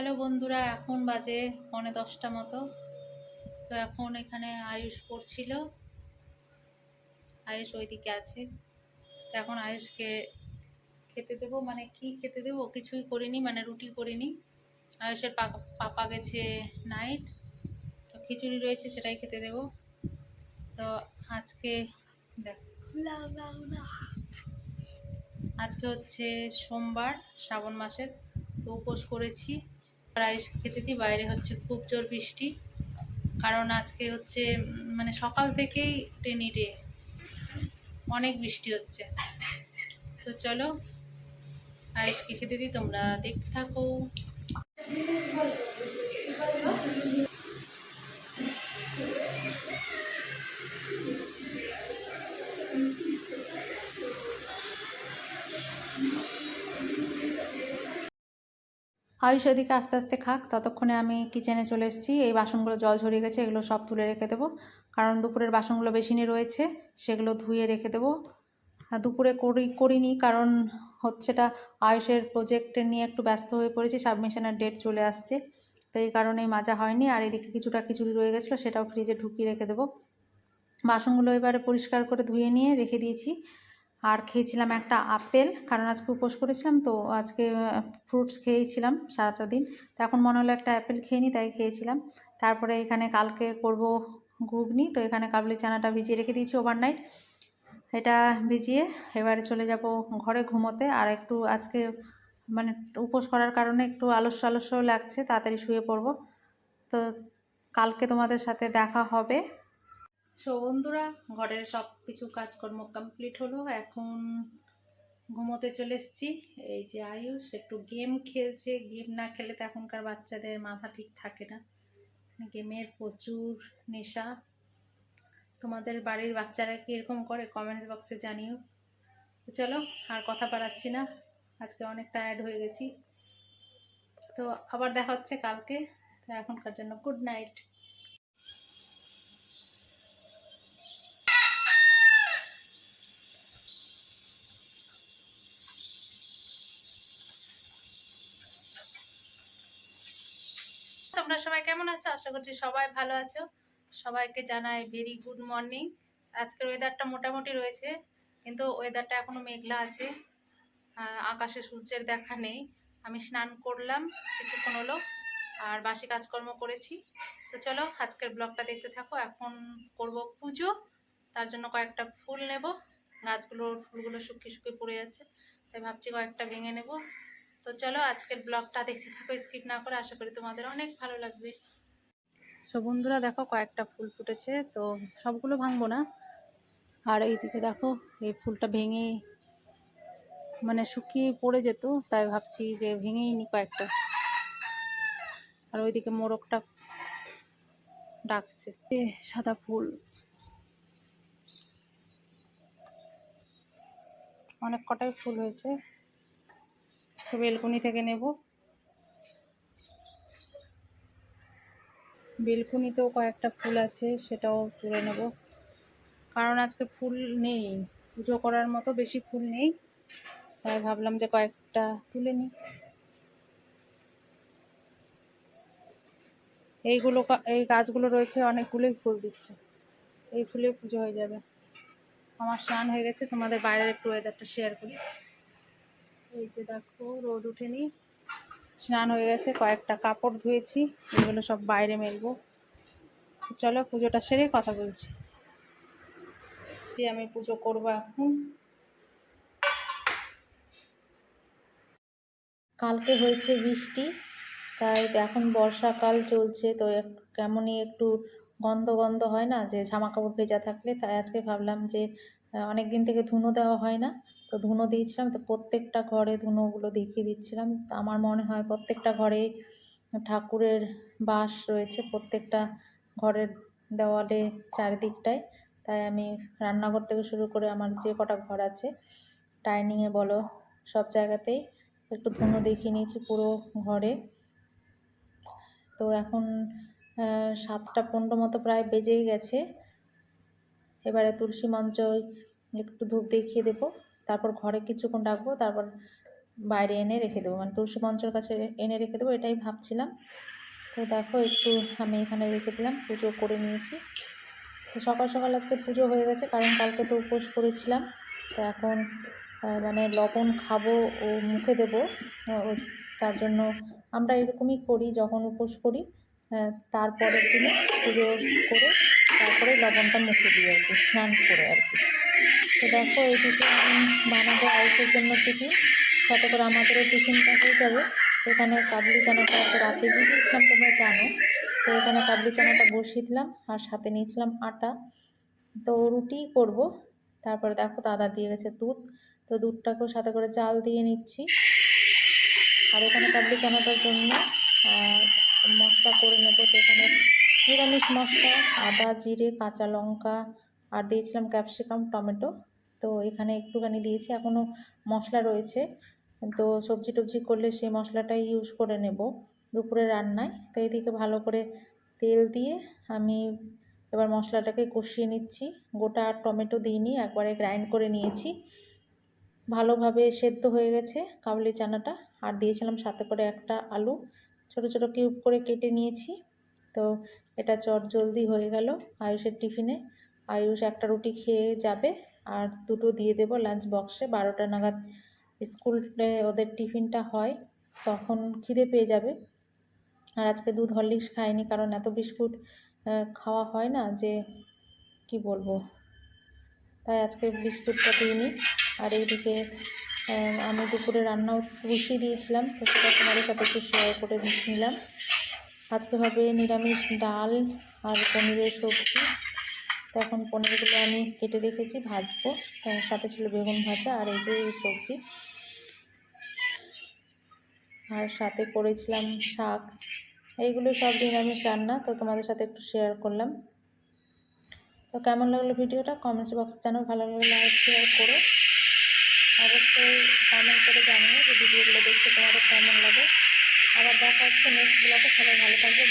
Hello বন্ধুরা, এখন বাজে 9:45 মতো। তো এখন এখানে আয়ুষ পড়ছিল, আয়ুষ ওইদিকে আছে। তো এখন আয়ুষকে খেতে দেবো, মানে কি খেতে দেবো কিছুই করিনি, মানে রুটি করিনি। আয়ুষের পাপা গেছে নাইট, তো খিচুড়ি রয়েছে সেটাই খেতে দেবো। তো আজকে দেখ, আজকে হচ্ছে সোমবার শ্রাবণ মাসের, তো উপোস করেছি। আর আয়ুষ খেতে দিই। বাইরে হচ্ছে খুব জোর বৃষ্টি, কারণ আজকে হচ্ছে মানে সকাল থেকেই রেনি ডে, অনেক বৃষ্টি হচ্ছে। তো চলো আয়ুষকে খেতে দিই, তোমরা দেখতে থাকো। আয়ুষ ওদিকে আস্তে আস্তে খাক, ততক্ষণে আমি কিচেনে চলে এসেছি। এই বাসনগুলো জল ঝরিয়ে গেছে, এগুলো সব তুলে রেখে দেবো, কারণ দুপুরের বাসনগুলো বেশিনি রয়েছে, সেগুলো ধুয়ে রেখে দেবো। দুপুরে করিনি, কারণ হচ্ছেটা আয়ুষের প্রজেক্টের নিয়ে একটু ব্যস্ত হয়ে পড়েছি, সাবমিশনের ডেট চলে আসছে, তো এই কারণেই মাজা হয়নি। আর এদিকে কিছুটা খিচুড়ি রয়ে গেছিলো, সেটাও ফ্রিজে ঢুকিয়ে রেখে দেবো। বাসনগুলো এবারে পরিষ্কার করে ধুয়ে নিয়ে রেখে দিয়েছি। আর খেয়েছিলাম একটা আপেল, কারণ আজকে উপোস করেছিলাম, তো আজকে ফ্রুটস খেয়েছিলাম সারাটা দিন। তো এখন মনে হলো একটা অ্যাপেল খেয়ে নিই, তাই খেয়েছিলাম। তারপরে এখানে কালকে করব ঘুগনি, তো এখানে কাবলি চানাটা ভিজিয়ে রেখে দিয়েছি ওভারনাইট। এটা ভিজিয়ে এবারে চলে যাব ঘরে ঘুমোতে। আর একটু আজকে মানে উপোস করার কারণে একটু আলস্য আলস্য লাগছে, তাড়াতাড়ি শুয়ে পড়ব। তো কালকে তোমাদের সাথে দেখা হবে। সো বন্ধুরা, ঘরের সব কিছু কাজকর্ম কমপ্লিট হলো, এখন ঘুমোতে চলে এসেছি। এই যে আয়ুষ একটু গেম খেলছে, গেম না খেলে তো এখনকার বাচ্চাদের মাথা ঠিক থাকে না, গেমের প্রচুর নেশা। তোমাদের বাড়ির বাচ্চারা কি এরকম করে? কমেন্ট বক্সে জানিও। চলো আর কথা বাড়াচ্ছি না, আজকে অনেক টায়ার্ড হয়ে গেছি। তো আবার দেখা হচ্ছে কালকে। তো এখনকার জন্য গুড নাইট। তোমরা সবাই কেমন আছো? আশা করছি সবাই ভালো আছো। সবাইকে জানাই ভেরি গুড মর্নিং। আজকের ওয়েদারটা মোটামুটি রয়েছে, কিন্তু ওয়েদারটা এখনো মেঘলা আছে, আকাশে সূর্যের দেখা নেই। আমি স্নান করলাম কিছুক্ষণ হলো, আর বাসি কাজকর্ম করেছি। তো চলো আজকের ব্লগটা দেখতে থাকো। এখন করব পুজো, তার জন্য কয়েকটা ফুল নেব। গাছগুলোর ফুলগুলো শুকিয়ে শুকিয়ে পড়ে যাচ্ছে, তাই ভাবছি কয়েকটা ভেঙে নেব। তো চলো আজকের ব্লগটা দেখতে থাকো স্কিপ না করে, আশা করি তোমাদের অনেক ভালো লাগবে। সো বন্ধুরা দেখো, কয়েকটা ফুল ফুটেছে, তো সবগুলো ভাঙবো না। আর এইদিকে দেখো, এই ফুলটা ভেঙে মানে শুকিয়ে পড়ে যেত, তাই ভাবছি যে ভেঙেই নি কয়েকটা। আর ওইদিকে মোরগটা ডাকছে। সাদা ফুল অনেক কটাই ফুল হয়েছে, তো বেলকুনি থেকে নেব। বেলকুনিতেও কয়েকটা ফুল আছে, সেটাও তুলে নেব, কারণ আজকে ফুল নেই, পুজো করার মতো বেশি ফুল নেই, তাই ভাবলাম যে কয়েকটা তুলে নিই। এই গাছগুলো রয়েছে, অনেকগুলোই ফুল দিচ্ছে, এই ফুলে পুজো হয়ে যাবে। আমার স্নান হয়ে গেছে, তোমাদের বাইরের একটু ওয়েদারটা শেয়ার করি। এই যে দেখো, রোদ উঠেনি, স্নান হয়ে গেছে, কয়েকটা কাপড় ধুয়েছি, এগুলো সব বাইরে মেলবো। চলো পুজোটা সেরে কথা বলছি। যে আমি পুজো করবো এখন। কালকে হয়েছে বৃষ্টি, তাই এখন বর্ষাকাল চলছে, তো কেমনই একটু গন্ধ গন্ধ হয় না, যে জামা কাপড় ভেজা থাকলে। তাই আজকে ভাবলাম যে অনেক দিন থেকে ধুনো দেওয়া হয় না, তো ধুনো দিয়েছিলাম, তো প্রত্যেকটা ঘরে ধুনোগুলো দেখিয়ে দিচ্ছিলাম। তো আমার মনে হয় প্রত্যেকটা ঘরে ঠাকুরের বাস রয়েছে, প্রত্যেকটা ঘরের দেওয়ালে চারিদিকটায়। তাই আমি রান্নাঘর থেকে শুরু করে আমার যে কটা ঘর আছে, ডাইনিংয়ে বলো, সব জায়গাতেই একটু ধুনো দেখিয়ে নিয়েছি পুরো ঘরে। তো এখন 7:15 মতো প্রায় বেজেই গেছে। এবারে তুলসী মঞ্চ একটু ধূপ দেখিয়ে দেবো, তারপর ঘরে কিছুক্ষণ রাখবো, তারপর বাইরে এনে রেখে দেবো, মানে তুলসী মঞ্চের কাছে এনে রেখে দেবো, এটাই ভাবছিলাম। তো দেখো একটু আমি এখানে রেখে দিলাম, পুজো করে নিয়েছি। তো সকাল সকাল আজকে পুজো হয়ে গেছে, কারণ কালকে তো উপোস করেছিলাম। তো এখন মানে লবণ খাবো ও মুখে দেবো, তার জন্য আমরা এরকমই করি যখন উপোস করি, তারপরের দিনে পুজো করে তারপরে লবণটা মুখে দিই আর কি, স্নান করে আর কি। তো দেখো এইদিকে আমি বানাবো আয়ুষের জন্য টিফিন, তাতে করে আমাদেরও টিফিনটা হয়ে যাবে। তো এখানে কাবলি চানাটা তো রাতে ভিজিয়েছিলাম, তোমরা জানো। তো এখানে কাবলি চানাটা বসিয়ে দিলাম, আর সাথে নিয়েছিলাম আটা। তো রুটি করব। তারপরে দেখো দাদা দিয়ে গেছে দুধ, তো দুধটাকেও সাথে করে জাল দিয়ে নিচ্ছি। আর এখানে কাবলি চানাটার জন্য মশলা করে নেব। তো এখানে নিরামিষ মশলা, আদা, জিরে, কাঁচা লঙ্কা, আর দিয়েছিলাম ক্যাপসিকাম, টমেটো। তো এখানে একটুখানি দিয়েছি, এখনও মশলা রয়েছে। তো সবজি টবজি করলে সেই মশলাটাই ইউজ করে নেব দুপুরে রান্নায়। তো এদিকে ভালো করে তেল দিয়ে আমি এবার মশলাটাকে কষিয়ে নিচ্ছি। গোটা আর টমেটো দিইনি, একবারে গ্রাইন্ড করে নিয়েছি। ভালোভাবে সেদ্ধ হয়ে গেছে কাবলি চানাটা। আর দিয়েছিলাম সাথে করে একটা আলু, ছোট ছোট কিউব করে কেটে নিয়েছি। তো এটা চট জলদি হয়ে গেল আয়ুষের টিফিনে। আয়ুষ একটা রুটি খেয়ে যাবে, আর দুটো দিয়ে দেবো লাঞ্চ বক্সে। 12টা নাগাদ স্কুলে ওদের টিফিনটা হয়, তখন খিদে পেয়ে যাবে। আর আজকে দুধ হরলিক্স খাইনি, কারণ এত বিস্কুট খাওয়া হয় না যে কি বলবো, তাই আজকে বিস্কুটটা দিইনি। আর এইদিকে আমি দুপুরে রান্নাও বসিয়ে দিয়েছিলাম, তো সেটা তোমাদের সাথে একটু শেয়ার করে নিলাম। আজকে হবে নিরামিষ ডাল আর পনিরের সবজি। তো এখন পনিরগুলো আমি কেটে রেখেছি, ভাজবো। তার সাথে ছিল বেগুন ভাজা, আর এই যে এই সবজি, আর সাথে করেছিলাম শাক। এইগুলো সব নিরামিষ রান্না, তো তোমাদের সাথে একটু শেয়ার করলাম। তো কেমন লাগলো ভিডিওটা কমেন্টস বক্সে জানাও, ভালো লাগলে লাইক শেয়ার করো। অবশ্যই কমেন্ট করে জানিও যে ভিডিওগুলো দেখতে তোমাদের কেমন লাগে। আবার দেখা হচ্ছে নেক্সট ব্লগে। সবাই ভালো থাকবে।